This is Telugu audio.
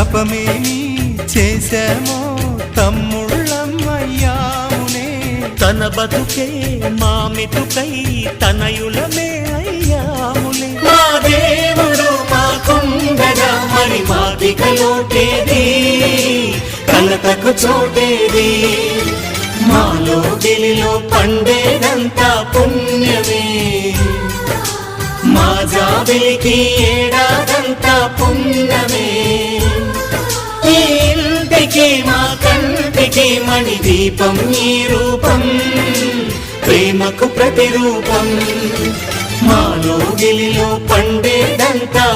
తపమేమి చేశామో తమ్ముళ్ళమయ్యామునే. తన బతుకే మామిటుకై తనయులమే అయ్యాములే. మా దేవుడు మాకుండగా మరి మాదిక లోటేది, కలతకు చోటేది. మాలో గిలిలో పండేదంతా పుణ్యమే, మా జాబిలికి ఏడాదంతా పుణ్యమే. ఈ ఇంటికి మా కంటికి మణి దీపం ఈ రూపం, ప్రేమకు ప్రతిరూపం. మాలో గిలిలో పండేదంతా